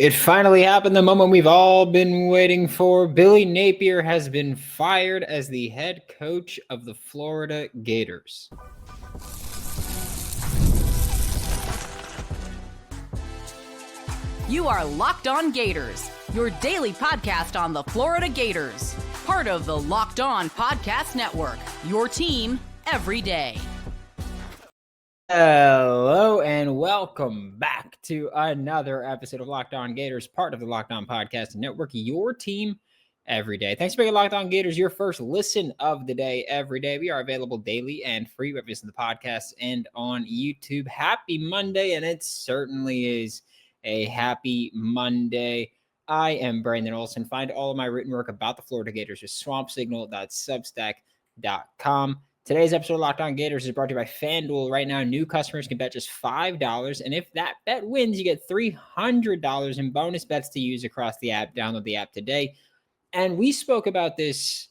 It finally happened, the moment we've all been waiting for. Billy Napier has been fired as the head coach of the Florida Gators. You are Locked On Gators, your daily podcast on the Florida Gators. Part of the Locked On Podcast Network, your team every day. Hello and welcome back to another episode of Locked On Gators, part of the Locked On Podcast Network, your team every day. Thanks for making Locked On Gators your first listen of the day every day. We are available daily and free wherever you listen to the podcast and on YouTube. Happy Monday, and it certainly is a happy Monday. I am Brandon Olsen. Find all of my written work about the Florida Gators at swampsignal.substack.com. Today's episode of Locked On Gators is brought to you by FanDuel. Right now, new customers can bet just $5, and if that bet wins, you get $300 in bonus bets to use across the app. Download the app today. And we spoke about this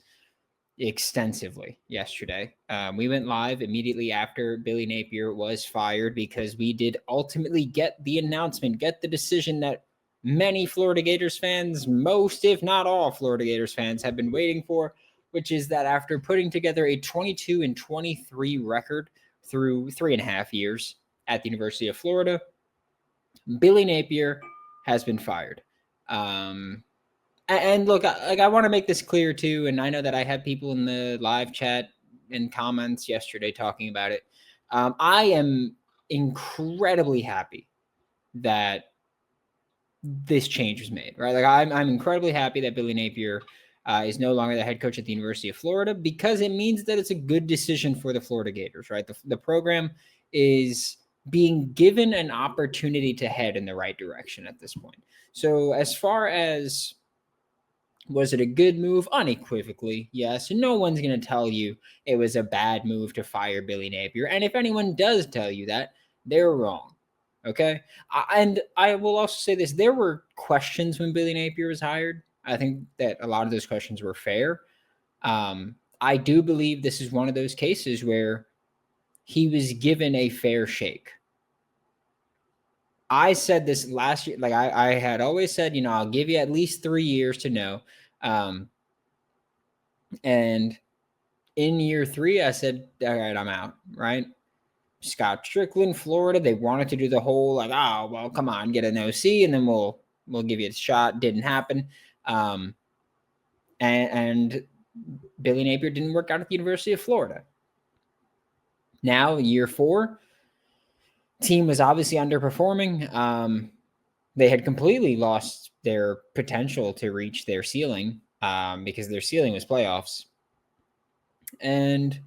extensively yesterday. We went live immediately after Billy Napier was fired because we did ultimately get the announcement, get the decision that many Florida Gators fans, most if not all Florida Gators fans, have been waiting for, which is that after putting together a 22-23 record through 3.5 years at the University of Florida, Billy Napier has been fired. And look, I want to make this clear too, and I know that I had people in the live chat and comments yesterday talking about it. I am incredibly happy that this change was made, right? Like I'm incredibly happy that Billy Napier is no longer the head coach at the University of Florida, because it means that it's a good decision for the Florida Gators, right? The program is being given an opportunity to head in the right direction at this point. So as far as was it a good move? Unequivocally, yes. No one's going to tell you it was a bad move to fire Billy Napier. And if anyone does tell you that, they're wrong. Okay? And I will also say this. There were questions when Billy Napier was hired. I think that a lot of those questions were fair. I do believe this is one of those cases where he was given a fair shake. I said this last year. Like I had always said, I'll give you at least 3 years to know. And in year 3, I said, all right, I'm out, right? Scott Strickland, Florida, they wanted to do the whole like, oh, well, come on, get an OC, and then we'll give you a shot. Didn't happen. And Billy Napier didn't work out at the University of Florida. Now, year 4, team was obviously underperforming. They had completely lost their potential to reach their ceiling because their ceiling was playoffs. And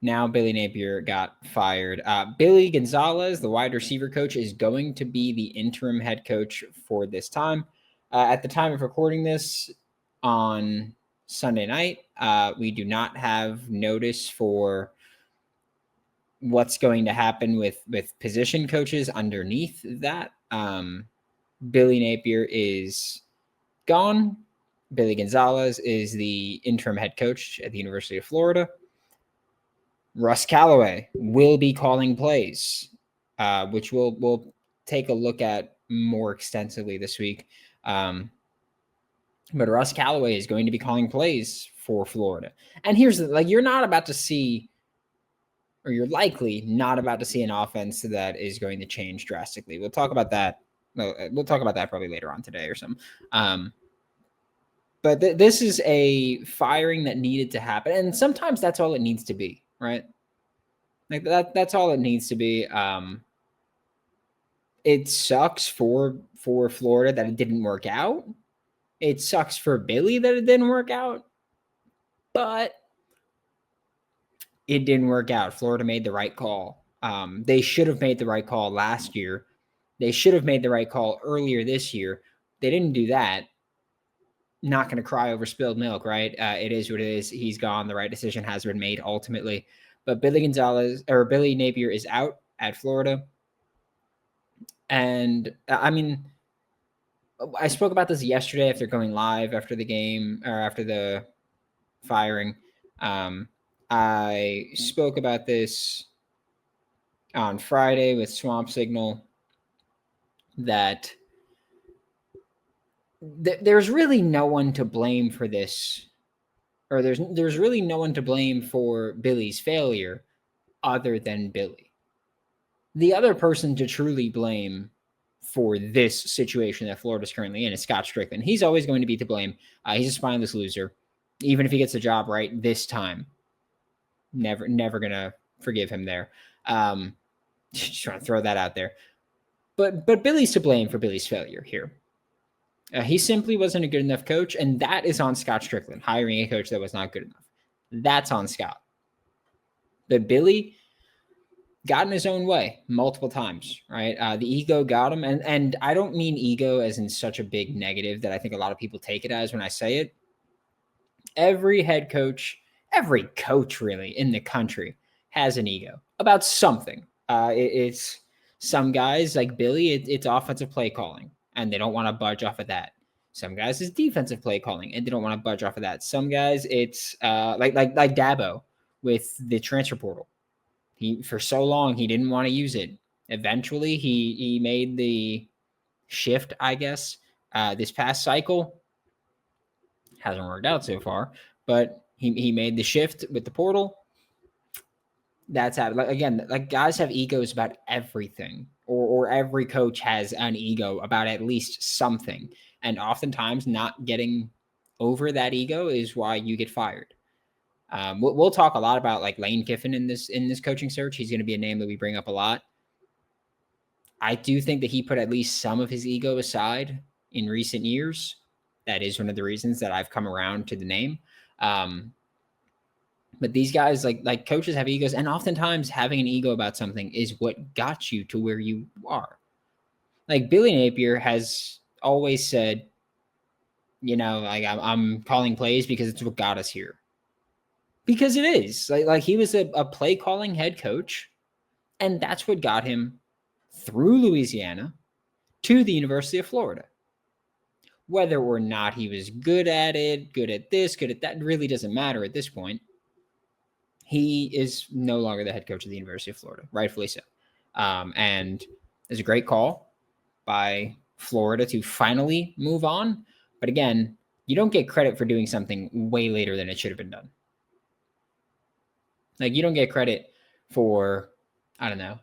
now Billy Napier got fired. Billy Gonzales, the wide receiver coach, is going to be the interim head coach for this time. At the time of recording this on Sunday night, we do not have notice for what's going to happen with position coaches underneath that. Billy Napier is gone. Billy Gonzales is the interim head coach at the University of Florida. Russ Callaway will be calling plays, which we'll take a look at more extensively this week. But Russ Callaway is going to be calling plays for Florida. And here's you're not about to see, or you're likely not about to see, an offense that is going to change drastically. We'll talk about that. We'll talk about that probably later on today or something. But this is a firing that needed to happen. And sometimes that's all it needs to be, right? Like that's all it needs to be. It sucks for Florida that it didn't work out. It sucks for Billy that it didn't work out. But it didn't work out. Florida made the right call. They should have made the right call last year. They should have made the right call earlier this year. They didn't do that. Not going to cry over spilled milk, right? It is what it is. He's gone. The right decision has been made ultimately. But Billy Napier is out at Florida. And I mean, I spoke about this yesterday after going live after the game, or after the firing. I spoke about this on Friday with Swamp Signal, that there's really no one to blame for this, or there's really no one to blame for Billy's failure other than Billy. The other person to truly blame for this situation that Florida's currently in is Scott Strickland. He's always going to be to blame. He's a spineless loser. Even if he gets the job right this time, never gonna forgive him there. Just trying to throw that out there. But Billy's to blame for Billy's failure here. He simply wasn't a good enough coach, and that is on Scott Strickland, hiring a coach that was not good enough. That's on Scott. But Billy got in his own way multiple times, right? The ego got him. And I don't mean ego as in such a big negative that I think a lot of people take it as when I say it. Every head coach, every coach really in the country has an ego about something. It's some guys like Billy, it's offensive play calling, and they don't want to budge off of that. Some guys it's defensive play calling, and they don't want to budge off of that. Some guys it's like Dabo with the transfer portal. He for so long he didn't want to use it. Eventually he made the shift, I guess. This past cycle hasn't worked out so far, but he made the shift with the portal. That's how, like, again, like guys have egos about everything, or every coach has an ego about at least something. And oftentimes not getting over that ego is why you get fired. We'll talk a lot about like Lane Kiffin in this coaching search. He's going to be a name that we bring up a lot. I do think that he put at least some of his ego aside in recent years. That is one of the reasons that I've come around to the name. But these guys, like coaches, have egos, and oftentimes having an ego about something is what got you to where you are. Like Billy Napier has always said, like I'm calling plays because it's what got us here. Because it is like he was a play calling head coach, and that's what got him through Louisiana to the University of Florida. Whether or not he was good at it, good at this, good at that, really doesn't matter at this point. He is no longer the head coach of the University of Florida, rightfully so. And it's a great call by Florida to finally move on. But again, you don't get credit for doing something way later than it should have been done. Like you don't get credit for, I don't know,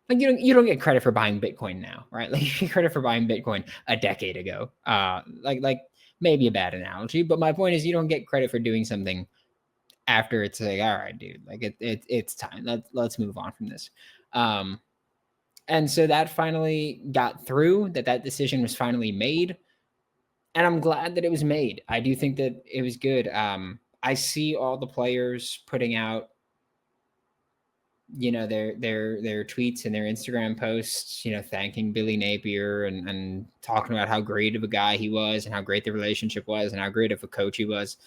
like you don't get credit for buying Bitcoin now, right? Like you get credit for buying Bitcoin a decade ago. Like maybe a bad analogy, but my point is you don't get credit for doing something after it's like, all right, dude, like it's time. Let's move on from this. And so that finally got through. That decision was finally made, and I'm glad that it was made. I do think that it was good. I see all the players putting out, their tweets and their Instagram posts, thanking Billy Napier and talking about how great of a guy he was and how great the relationship was and how great of a coach he was.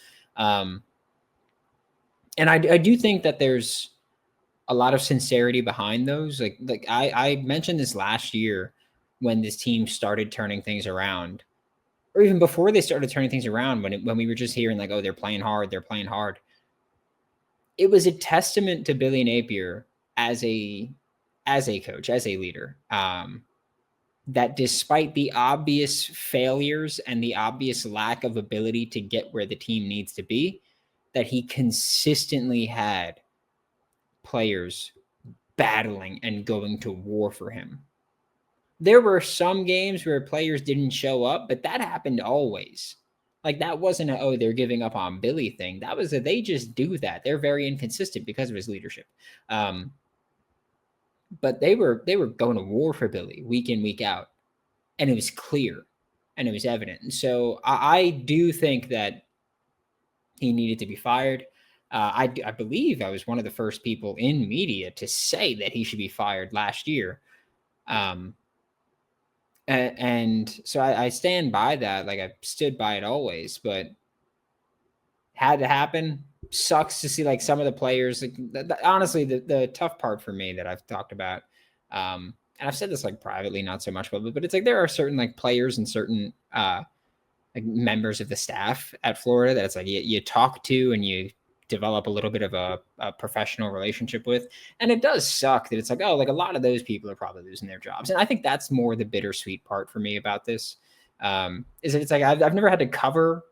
And I do think that there's a lot of sincerity behind those. Like I mentioned this last year when this team started turning things around, or even before they started turning things around, when we were just hearing like, oh, they're playing hard. It was a testament to Billy Napier as a coach, as a leader, that despite the obvious failures and the obvious lack of ability to get where the team needs to be, that he consistently had players battling and going to war for him. There were some games where players didn't show up, but that happened always. Like that wasn't they're giving up on Billy thing. That was they just do that. They're very inconsistent because of his leadership. But they were going to war for Billy week in, week out. And it was clear and it was evident. And so I do think that he needed to be fired. I believe I was one of the first people in media to say that he should be fired last year. And so I stand by that. Like I stood by it always, but had to happen. Sucks to see like some of the players. Like, honestly, the tough part for me that I've talked about, and I've said this like privately, not so much publicly, but it's like there are certain like players and certain like members of the staff at Florida that it's like you talk to and you develop a little bit of a professional relationship with. And it does suck that it's like, oh, like a lot of those people are probably losing their jobs. And I think that's more the bittersweet part for me about this. It's like I've never had to cover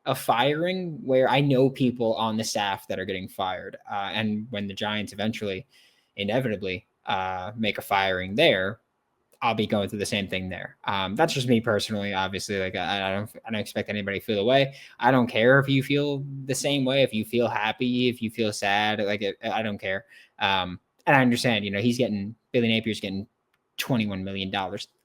a firing where I know people on the staff that are getting fired. And when the Giants eventually, inevitably, make a firing there, I'll be going through the same thing there. That's just me personally. Obviously, like I don't expect anybody to feel the way. I don't care if you feel the same way. If you feel happy, if you feel sad, I don't care. And I understand. Billy Napier's getting $21 million.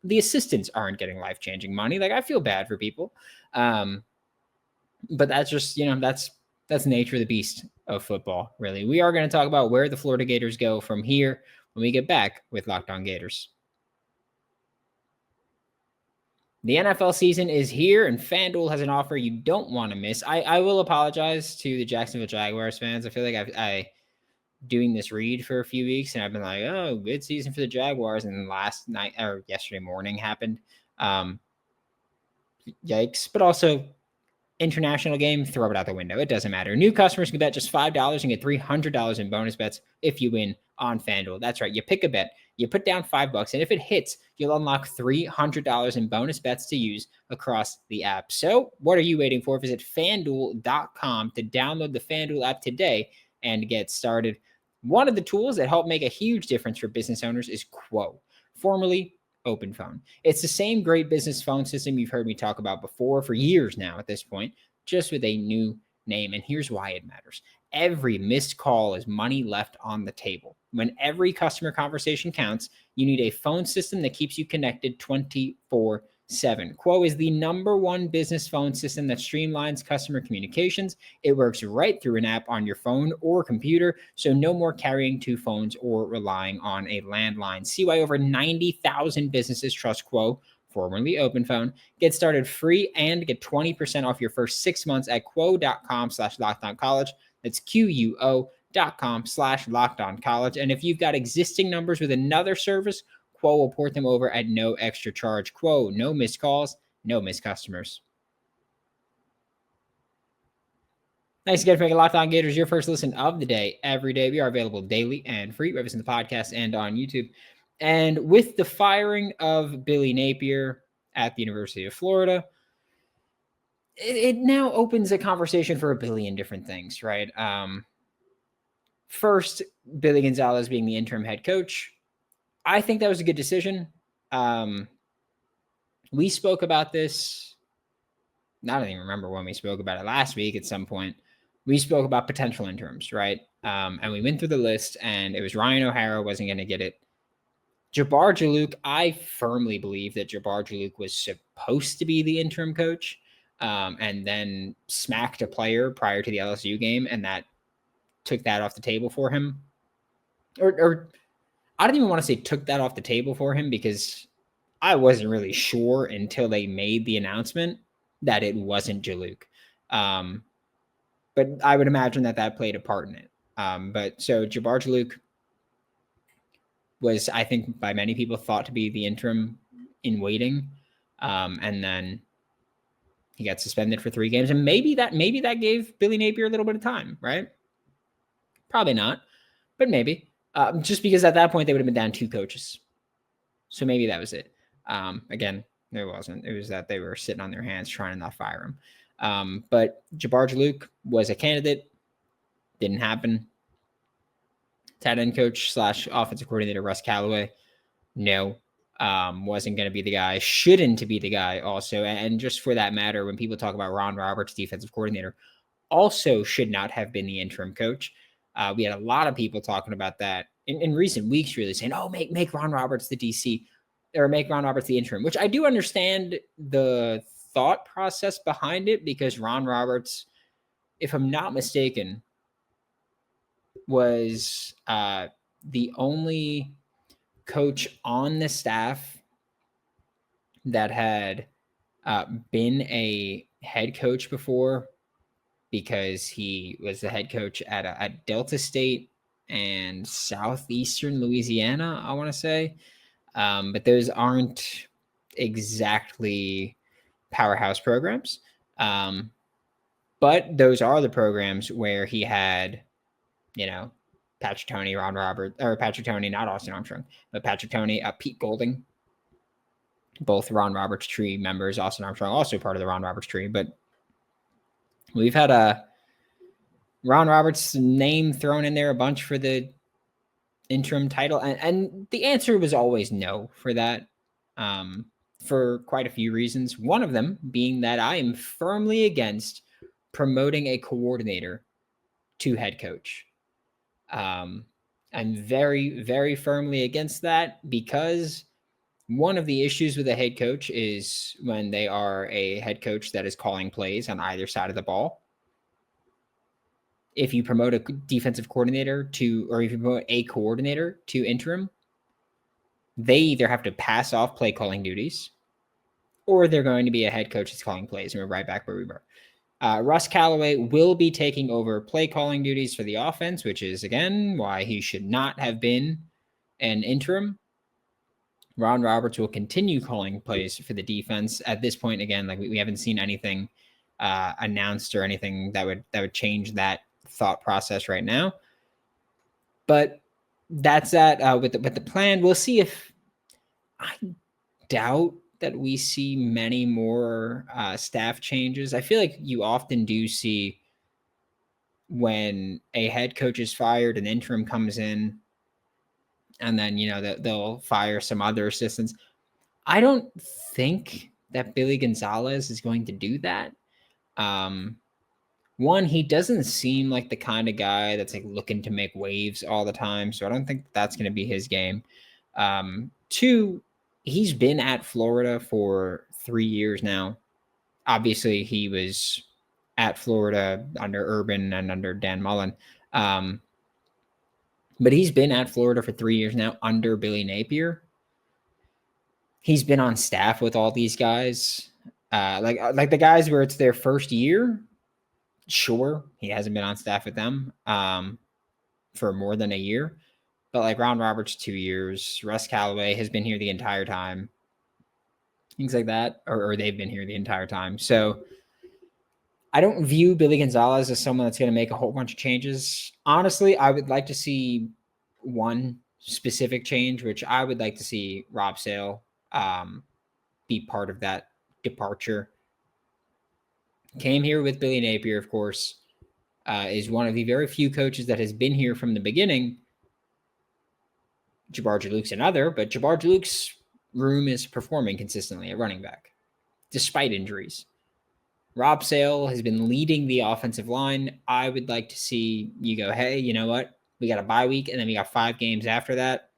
The assistants aren't getting life-changing money. Like I feel bad for people. But that's just, that's the nature of the beast of football, really. We are going to talk about where the Florida Gators go from here when we get back with Locked On Gators. The NFL season is here, and FanDuel has an offer you don't want to miss. I will apologize to the Jacksonville Jaguars fans. I feel like I doing this read for a few weeks, and I've been like, oh, good season for the Jaguars, and then last night or yesterday morning happened. Yikes. But also, international game, throw it out the window. It doesn't matter. New customers can bet just $5 and get $300 in bonus bets if you win on FanDuel. That's right. You pick a bet, you put down $5, and if it hits, you'll unlock $300 in bonus bets to use across the app. So what are you waiting for? Visit FanDuel.com to download the FanDuel app today and get started. One of the tools that help make a huge difference for business owners is Quo, formerly Open Phone. It's the same great business phone system you've heard me talk about before for years now at this point, just with a new name. And here's why it matters. Every missed call is money left on the table. When every customer conversation counts, you need a phone system that keeps you connected 24/7. Quo is the #1 business phone system that streamlines customer communications. It works right through an app on your phone or computer, so no more carrying two phones or relying on a landline. See why over 90,000 businesses trust Quo, formerly Open Phone. Get started free and get 20% off your first 6 months at quo.com/lockedoncollege. That's QUO.com/lockedoncollege. And if you've got existing numbers with another service, Quo will port them over at no extra charge. Quo, no missed calls, no missed customers. Thanks again for making Locked On Gators your first listen of the day every day. We are available daily and free, whether it's in the podcast and on YouTube. And with the firing of Billy Napier at the University of Florida, it now opens a conversation for a billion different things, right? First, Billy Gonzales being the interim head coach. I think that was a good decision. We spoke about this. I don't even remember when we spoke about it last week at some point. We spoke about potential interims, right? And we went through the list, and it was Ryan O'Hara wasn't going to get it. Jabbar Jalouk, I firmly believe that Jabbar Jalouk was supposed to be the interim coach, and then smacked a player prior to the LSU game, and that took that off the table for him. Or I don't even want to say took that off the table for him, because I wasn't really sure until they made the announcement that it wasn't Jalouk. But I would imagine that played a part in it. But so Jabbar Jalouk was, I think, by many people thought to be the interim in waiting. And then he got suspended for 3 games. And maybe that gave Billy Napier a little bit of time, right? Probably not, but maybe. Just because at that point they would have been down 2 coaches. So maybe that was it. Again, it wasn't. It was that they were sitting on their hands trying to not fire him. But Jabbar Jalouk was a candidate. Didn't happen. Tight end coach / offensive coordinator Russ Callaway, no, wasn't going to be the guy. Shouldn't be the guy also. And just for that matter, when people talk about Ron Roberts, defensive coordinator, also should not have been the interim coach. We had a lot of people talking about that in recent weeks, really saying, oh, make Ron Roberts the DC, or make Ron Roberts the interim, which I do understand the thought process behind it, because Ron Roberts, if I'm not mistaken, was the only coach on the staff that had been a head coach before, because he was the head coach at Delta State and Southeastern Louisiana, I want to say. But those aren't exactly powerhouse programs. But those are the programs where he had, Patrick Toney, Ron Roberts, or Patrick Toney, not Austin Armstrong, but Patrick Toney, Pete Golding, both Ron Roberts tree members. Austin Armstrong, also part of the Ron Roberts tree. But we've had a Ron Roberts name thrown in there a bunch for the interim title. And the answer was always no for that, for quite a few reasons. One of them being that I am firmly against promoting a coordinator to head coach. I'm very, very firmly against that, because one of the issues with a head coach is when they are a head coach that is calling plays on either side of the ball. If you promote a defensive coordinator to, or if you promote a coordinator to interim, they either have to pass off play calling duties, or they're going to be a head coach that's calling plays. And we're right back where we were. Russ Callaway will be taking over play calling duties for the offense, which is, again, why he should not have been an interim. Ron Roberts will continue calling plays for the defense. At this point, again, like we haven't seen anything announced or anything that would change that thought process right now. But that's that with the plan. We'll see. If I doubt that we see many more staff changes. I feel like you often do see when a head coach is fired, an interim comes in, and then, they'll fire some other assistants. I don't think that Billy Gonzales is going to do that. One, he doesn't seem like the kind of guy that's like looking to make waves all the time. So I don't think that's going to be his game. Two, he's been at Florida for 3 years now. Obviously, he was at Florida under Urban and under Dan Mullen. But he's been at Florida for 3 years now under Billy Napier. He's been on staff with all these guys. Like the guys where it's their first year, sure, he hasn't been on staff with them for more than a year. But like Ron Roberts, 2 years. Russ Callaway has been here the entire time. Things like that, or they've been here the entire time. So I don't view Billy Gonzales as someone that's going to make a whole bunch of changes. Honestly, I would like to see one specific change, which I would like to see Rob Sale be part of that departure. Came here with Billy Napier, of course, is one of the very few coaches that has been here from the beginning. Jabbar Jalouk's another, but Jabbar Jalouk's room is performing consistently at running back, despite injuries. Rob Sale has been leading the offensive line. I would like to see you go, hey, you know what? We got a bye week, and then we got 5 games after that.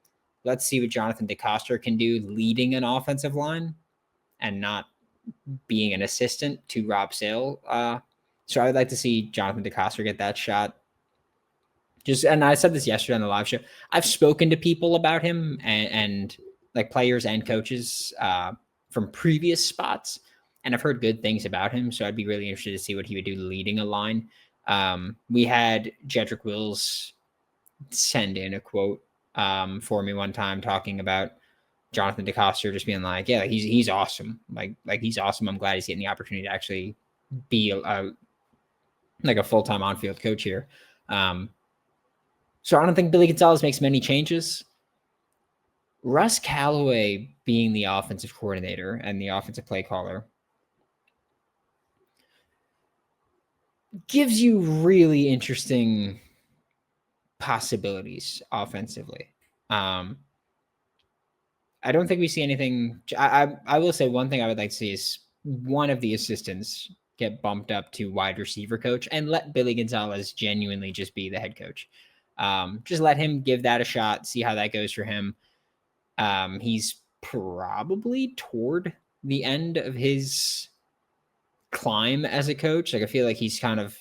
Let's see what Jonathan DeCoster can do leading an offensive line and not being an assistant to Rob Sale. So I would like to see Jonathan DeCoster get that shot. And I said this yesterday on the live show, I've spoken to people about him and like players and coaches from previous spots, and I've heard good things about him. So I'd be really interested to see what he would do leading a line. We had Jedrick Wills send in a quote for me one time talking about Jonathan DeCoster just being like, yeah, he's awesome. Like he's awesome. I'm glad he's getting the opportunity to actually be a full-time on-field coach here. So I don't think Billy Gonzales makes many changes. Russ Callaway being the offensive coordinator and the offensive play caller gives you really interesting possibilities offensively. I don't think we see anything. I will say one thing I would like to see is one of the assistants get bumped up to wide receiver coach and let Billy Gonzales genuinely just be the head coach. Just let him give that a shot, see how that goes for him. He's probably toward the end of his climb as a coach. Like I feel like he's kind of,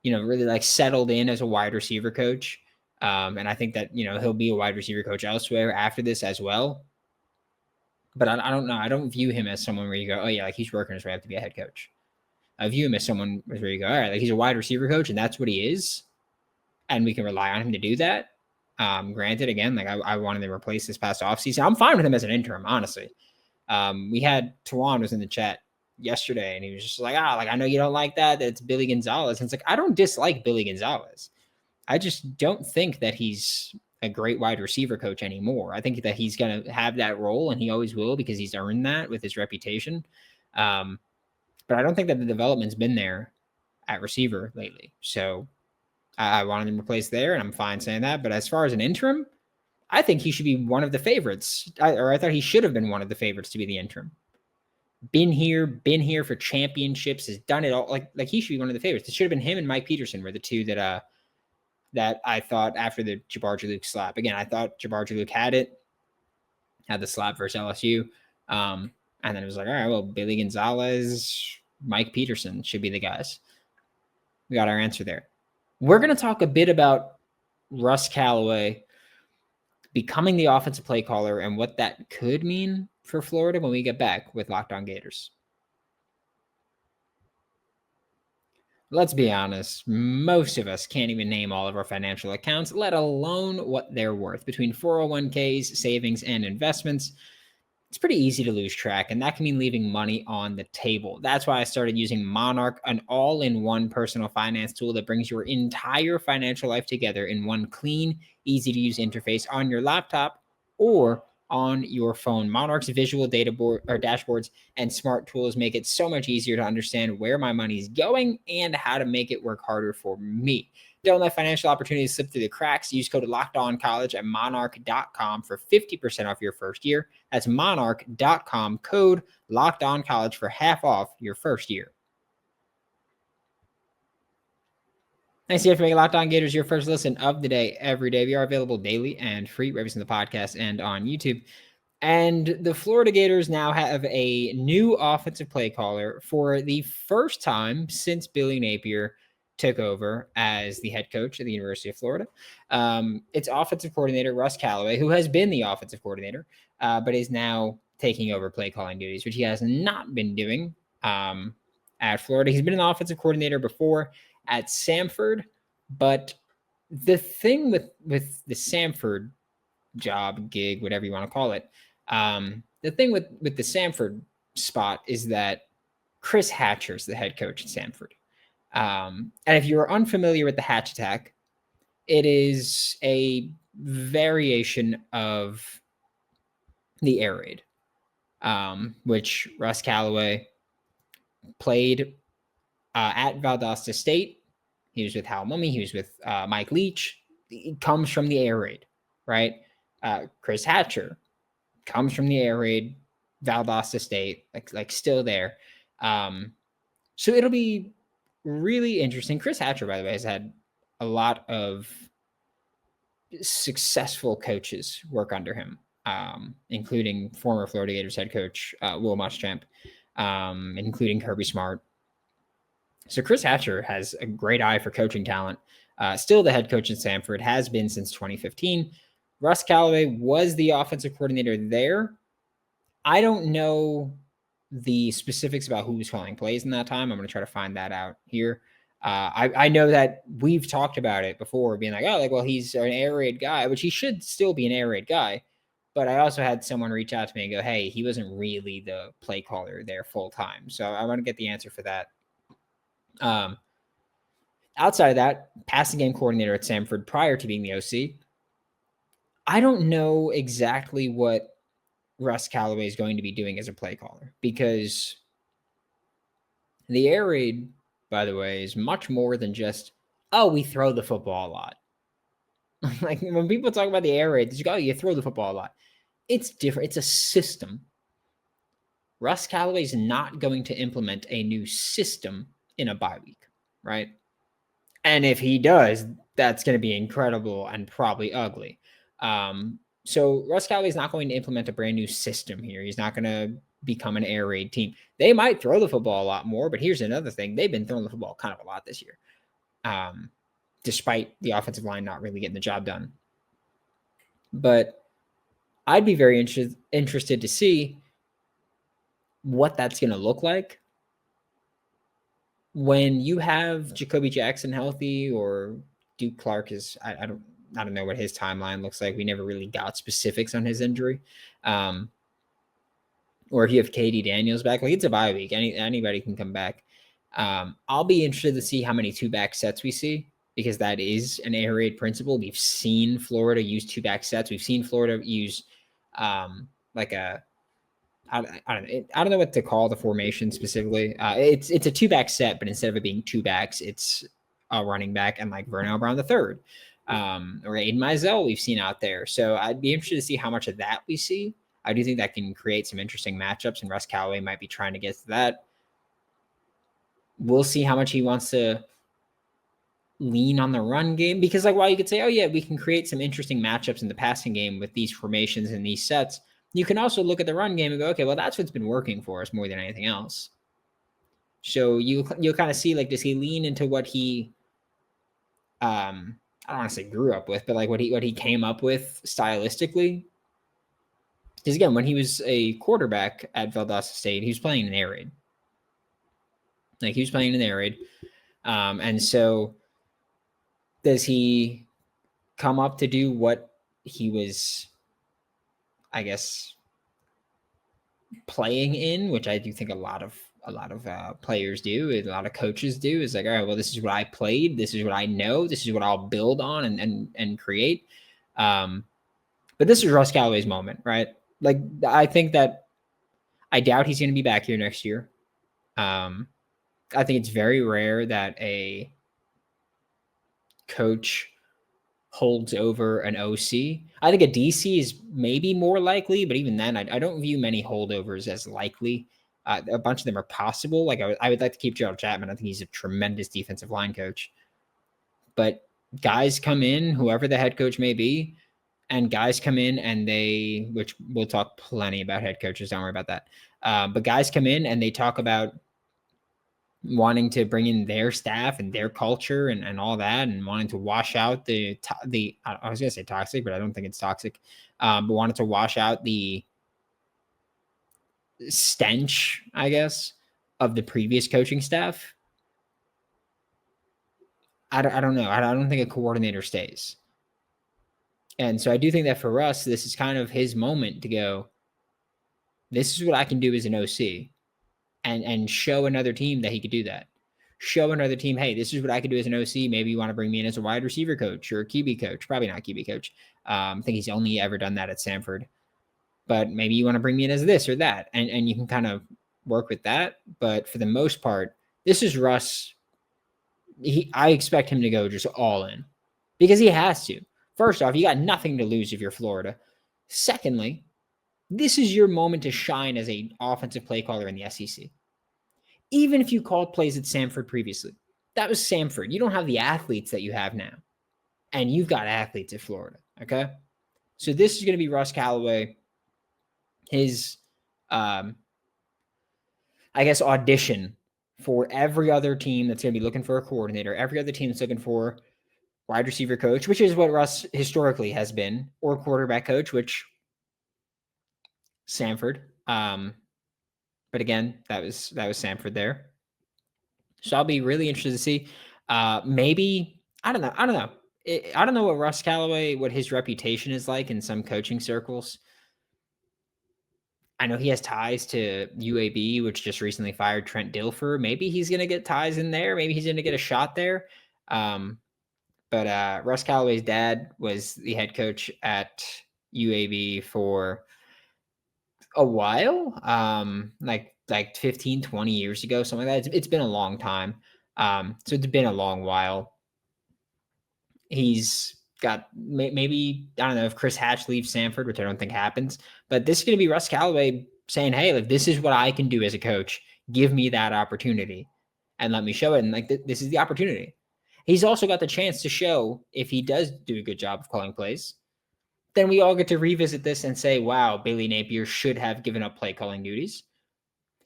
really like settled in as a wide receiver coach. And I think that, he'll be a wide receiver coach elsewhere after this as well. But I don't know. I don't view him as someone where you go, oh yeah, like he's working his way up to be a head coach. I view him as someone where you go, all right, like he's a wide receiver coach and that's what he is. And we can rely on him to do that. Granted, again, like I wanted to replace this past offseason. I'm fine with him as an interim, honestly. We had Tawan was in the chat yesterday and he was just like, I know you don't like that. It's Billy Gonzales. And it's like, I don't dislike Billy Gonzales. I just don't think that he's a great wide receiver coach anymore. I think that he's going to have that role, and he always will because he's earned that with his reputation. But I don't think that the development's been there at receiver lately. So I wanted him replaced there, and I'm fine saying that. But as far as an interim, I think he should be one of the favorites. I thought he should have been one of the favorites to be the interim. Been here for championships, has done it all. Like he should be one of the favorites. It should have been him and Mike Peterson were the two that I thought after the Jabbar Jaluk slap. Again, I thought Jabbar Jaluk had the slap versus LSU. And then it was like, all right, well, Billy Gonzales, Mike Peterson should be the guys. We got our answer there. We're going to talk a bit about Russ Callaway becoming the offensive play caller and what that could mean for Florida when we get back with Locked On Gators. Let's be honest, most of us can't even name all of our financial accounts, let alone what they're worth. Between 401ks, savings, and investments, it's pretty easy to lose track, and that can mean leaving money on the table. That's why I started using Monarch, an all-in-one personal finance tool that brings your entire financial life together in one clean, easy-to-use interface on your laptop or on your phone. Monarch's visual data board or dashboards and smart tools make it so much easier to understand where my money's going and how to make it work harder for me. Don't let financial opportunities slip through the cracks. Use code LOCKEDONCollege at monarch.com for 50% off your first year. That's monarch.com, code LOCKEDONCollege for half off your first year. Thanks again for making Locked On Gators your first listen of the day every day. We are available daily and free, wherever the podcast and on YouTube. And the Florida Gators now have a new offensive play caller for the first time since Billy Napier took over as the head coach at the University of Florida. It's offensive coordinator Russ Callaway, who has been the offensive coordinator, but is now taking over play calling duties, which he has not been doing at Florida. He's been an offensive coordinator before at Samford, but the thing with the Samford job, gig, whatever you want to call it, the thing with the Samford spot is that Chris Hatcher's the head coach at Samford. And if you're unfamiliar with the Hatch attack, it is a variation of the air raid, which Russ Callaway played at Valdosta State. He was with Hal Mummy. He was with Mike Leach. It comes from the air raid, right? Chris Hatcher comes from the air raid, Valdosta State, like still there. So it'll be really interesting. Chris Hatcher, by the way, has had a lot of successful coaches work under him, including former Florida Gators head coach Will Muschamp, including Kirby Smart. So Chris Hatcher has a great eye for coaching talent. Still the head coach at Samford, has been since 2015. Russ Callaway was the offensive coordinator there. I don't know the specifics about who was calling plays in that time. I'm going to try to find that out here. I know that we've talked about it before, being like, oh, like, well, he's an air raid guy, which he should still be an air raid guy. But I also had someone reach out to me and go, hey, he wasn't really the play caller there full time. So I want to get the answer for that. Outside of that, passing game coordinator at Samford prior to being the OC. I don't know exactly what Russ Callaway is going to be doing as a play caller, because the air raid, by the way, is much more than just, oh, we throw the football a lot. Like when people talk about the air raid, you go, oh, you throw the football a lot. It's different. It's a system. Russ Callaway is not going to implement a new system in a bye week, right? And if he does, that's going to be incredible and probably ugly. So Russ Callaway is not going to implement a brand new system here. He's not going to become an air raid team. They might throw the football a lot more, but here's another thing. They've been throwing the football kind of a lot this year, despite the offensive line not really getting the job done. But I'd be very interested to see what that's going to look like when you have Jacoby Jackson healthy, or Duke Clark is, I don't know what his timeline looks like. We never really got specifics on his injury. Or if you have KD Daniels back, like it's a bye week. Anybody can come back. I'll be interested to see how many 2-back sets we see because that is an air raid principle. We've seen Florida use 2-back sets. We've seen Florida use like a I don't know what to call the formation specifically. It's a 2-back set, but instead of it being 2 backs, it's a running back and like Vernell Brown the third, or Aiden Mizell we've seen out there. So I'd be interested to see how much of that we see. I do think that can create some interesting matchups, and Russ Callaway might be trying to get to that. We'll see how much he wants to lean on the run game, because like while you could say, oh yeah, we can create some interesting matchups in the passing game with these formations and these sets, you can also look at the run game and go, okay, well, that's what's been working for us more than anything else. So you'll kind of see, like, does he lean into what he, I don't want to say grew up with, but like what he came up with stylistically? Because again, when he was a quarterback at Valdosta State, he was playing an air raid. Like he was playing an air raid. And so does he come up to do what he was, I guess, playing in, which I do think a lot of players do, a lot of coaches do, is like, all right, well, this is what I played, this is what I know, this is what I'll build on and create. But this is Russ Callaway's moment, right? Like, I think that I doubt he's going to be back here next year. I think it's very rare that a coach holds over an OC. I think a DC is maybe more likely, but even then, I don't view many holdovers as likely. A bunch of them are possible. Like I would like to keep Gerald Chapman. I think he's a tremendous defensive line coach. But guys come in, whoever the head coach may be, and guys come in and they, which we'll talk plenty about head coaches, don't worry about that. But guys come in and they talk about wanting to bring in their staff and their culture and all that, and wanting to wash out the I was going to say toxic, but I don't think it's toxic. But wanted to wash out the stench, I guess, of the previous coaching staff. I don't know. I don't think a coordinator stays. And so I do think that for Russ, this is kind of his moment to go, this is what I can do as an OC, and show another team that he could do that. Show another team, hey, this is what I could do as an OC. Maybe you want to bring me in as a wide receiver coach or a QB coach. Probably not QB coach. I think he's only ever done that at Samford. But maybe you want to bring me in as this or that. And you can kind of work with that. But for the most part, this is Russ. I expect him to go just all in, because he has to. First off, you got nothing to lose if you're Florida. Secondly, this is your moment to shine as an offensive play caller in the SEC. Even if you called plays at Samford previously, that was Samford. You don't have the athletes that you have now. And you've got athletes at Florida, okay? So this is going to be Russ Callaway, his, I guess, audition for every other team that's going to be looking for a coordinator, every other team that's looking for wide receiver coach, which is what Russ historically has been, or quarterback coach, which Samford. But again, that was Samford there. So I'll be really interested to see. Maybe I don't know. I don't know what Russ Callaway, what his reputation is like in some coaching circles. I know he has ties to UAB, which just recently fired Trent Dilfer. Maybe he's going to get ties in there. Maybe he's going to get a shot there. But Russ Callaway's dad was the head coach at UAB for a while, like 15, 20 years ago, something like that. It's been a long time. So it's been a long while. He's got maybe, I don't know if Chris Hatch leaves Samford, which I don't think happens, but this is going to be Russ Callaway saying, hey, like, this is what I can do as a coach. Give me that opportunity and let me show it. And like, this is the opportunity. He's also got the chance to show, if he does do a good job of calling plays, then we all get to revisit this and say, wow, Billy Napier should have given up play calling duties.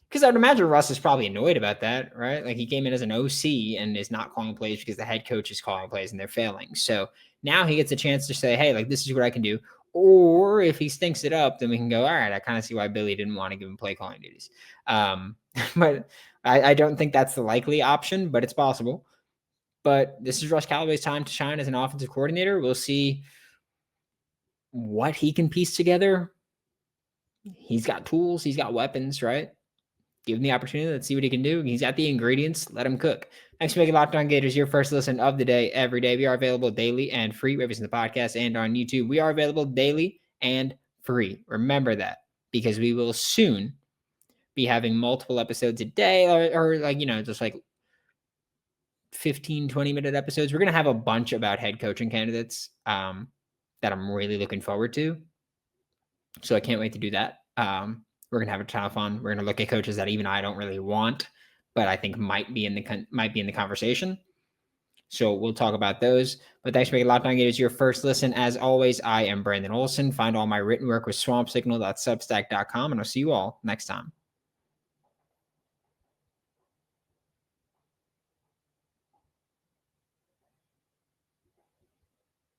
Because I would imagine Russ is probably annoyed about that, right? Like, he came in as an OC and is not calling plays because the head coach is calling plays and they're failing. So now he gets a chance to say, hey, like, this is what I can do. Or if he stinks it up, then we can go, all right, I kind of see why Billy didn't want to give him play calling duties. But I don't think that's the likely option, but it's possible. But this is Russ Callaway's time to shine as an offensive coordinator. We'll see what he can piece together. He's got tools. He's got weapons, right? Give him the opportunity. Let's see what he can do. He's got the ingredients. Let him cook. Thanks for making Locked On Gators your first listen of the day every day. We are available daily and free, whether it's in the podcast and on YouTube. We are available daily and free. Remember that, because we will soon be having multiple episodes a day, or like, just like 15, 20-minute episodes. We're going to have a bunch about head coaching candidates that I'm really looking forward to. So I can't wait to do that. We're going to have a ton of fun. We're going to look at coaches that even I don't really want, but I think might be in the conversation. So we'll talk about those. But thanks for making Locked On Gators your first listen. As always, I am Brandon Olsen. Find all my written work with swampsignal.substack.com, and I'll see you all next time.